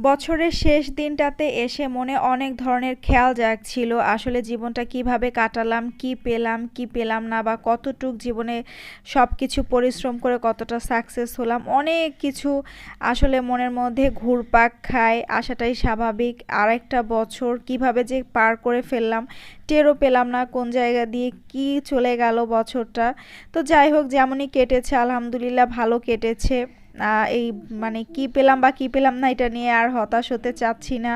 বছরের শেষ দিনটাতে এসে মনে অনেক ধরনের খেয়াল জাগছিল। আসলে জীবনটা কিভাবে কাটালাম, কি পেলাম, কি পেলাম না, বা কতটুক জীবনে সবকিছু পরিশ্রম করে কতটা সাকসেস হলাম। অনেক কিছু আসলে মনের মধ্যে ঘুরপাক খায়। আসাটাই স্বাভাবিক। আরেকটা বছর কিভাবে যে পার করে ফেললাম টেরও পেলাম না কোন জায়গা দিয়ে কি চলে গেল বছরটা। তো যাই হোক, যেমনই কেটেছে আলহামদুলিল্লাহ ভালো কেটেছে। এই মানে কি পেলাম বা কি পেলাম না এটা নিয়ে আর হতাশ হতে চাচ্ছি না।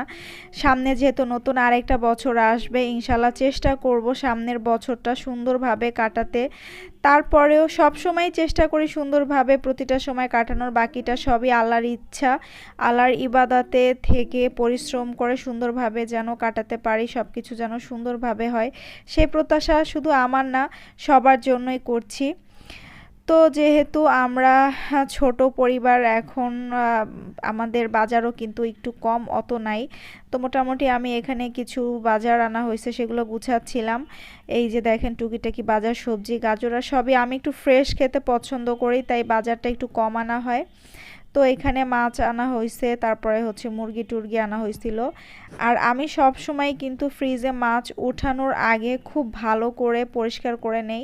সামনে যেহেতু নতুন আরেকটা বছর আসবে, ইনশাল্লাহ চেষ্টা করব সামনের বছরটা সুন্দরভাবে কাটাতে। তারপরেও সব সময় চেষ্টা করি সুন্দরভাবে প্রতিটা সময় কাটানোর, বাকিটা সবই আল্লাহর ইচ্ছা। আল্লাহর ইবাদাতে থেকে পরিশ্রম করে সুন্দরভাবে যেন কাটাতে পারি, সব কিছু যেন সুন্দরভাবে হয় সেই প্রত্যাশা শুধু আমার না, সবার জন্যই করছি। তো যেহেতু আমরা ছোট পরিবার, এখন আমাদের বাজারও কিন্তু একটু কম, অত নাই। তো মোটামুটি আমি এখানে কিছু বাজার আনা হয়েছে, সেগুলো গুছাচ্ছিলাম। এই যে দেখেন টুকিটাকি বাজার, সবজি গাজর আর সবই। আমি একটু ফ্রেশ খেতে পছন্দ করি, তাই বাজারটা একটু কম আনা হয়। তো এখানে মাছ আনা হয়েছে, তারপরে হচ্ছে মুরগি টুরগি আনা হয়েছিল। আর আমি সব সময় কিন্তু ফ্রিজে মাছ ওঠানোর আগে খুব ভালো করে পরিষ্কার করে নেই।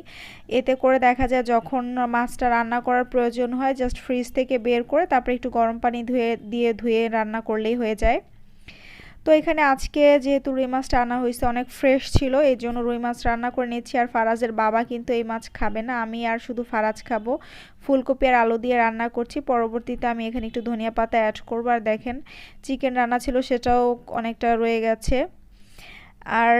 এতে করে দেখা যায় যখন মাছটা রান্না করার প্রয়োজন হয়, জাস্ট ফ্রিজ থেকে বের করে তারপরে একটু গরম পানি ধুয়ে রান্না করলেই হয়ে যায়। তো এখানে আজকে যেহেতু রুই মাছটা আনা হয়েছে অনেক ফ্রেশ ছিল, এই জন্য রুই মাছ রান্না করে নিচ্ছি। আর ফারাজের বাবা কিন্তু এই মাছ খাবে না, আমি আর শুধু ফারাজ খাবো। ফুলকপি আর আলু দিয়ে রান্না করছি, পরবর্তীতে আমি এখানে একটু ধনিয়া পাতা অ্যাড করবো। আর দেখেন চিকেন রান্না ছিল, সেটাও অনেকটা রয়ে গেছে। আর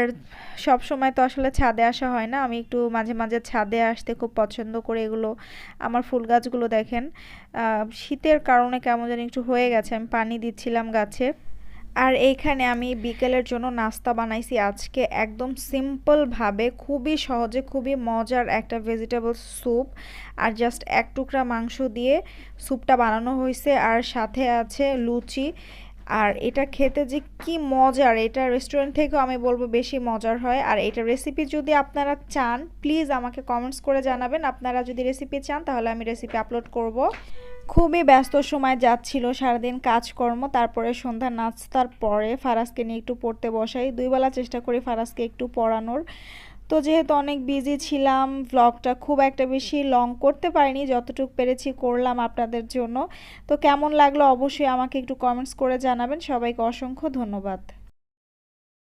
সব সময় তো আসলে ছাদে আসা হয় না, আমি একটু মাঝে মাঝে ছাদে আসতে খুব পছন্দ করি। এগুলো আমার ফুল গাছগুলো দেখেন শীতের কারণে কেমন জানি একটু হয়ে গেছে, আমি পানি দিচ্ছিলাম গাছে। আর এইখানে আমি বিকেলের জন্য নাস্তা বানাইছি আজকে একদম সিম্পলভাবে, খুবই সহজে, খুবই মজার একটা ভেজিটেবল স্যুপ। আর জাস্ট এক টুকরা মাংস দিয়ে স্যুপটা বানানো হয়েছে, আর সাথে আছে লুচি। আর এটা খেতে যে কি মজার, এটা রেস্টুরেন্ট থেকেও আমি বলবো বেশি মজার হয়। আর এটা রেসিপি যদি আপনারা চান প্লিজ আমাকে কমেন্টস করে জানাবেন। আপনারা যদি রেসিপি চান তাহলে আমি রেসিপি আপলোড করব। খুবই ব্যস্ত সময় যাচ্ছিল, সারাদিন কাজকর্ম, তারপরে সন্ধ্যা নাস্তার পরে ফারাজকে নিয়ে একটু পড়তে বসাই। দুই বেলা চেষ্টা করি ফারাজকে একটু পড়ানোর। তো যেহেতু অনেক বিজি ছিলাম, ভ্লগটা খুব একটা বেশি লং করতে পারিনি, যতটুকু পেরেছি করলাম আপনাদের জন্য। তো কেমন লাগলো অবশ্যই আমাকে একটু কমেন্টস করে জানাবেন। সবাইকে অসংখ্য ধন্যবাদ।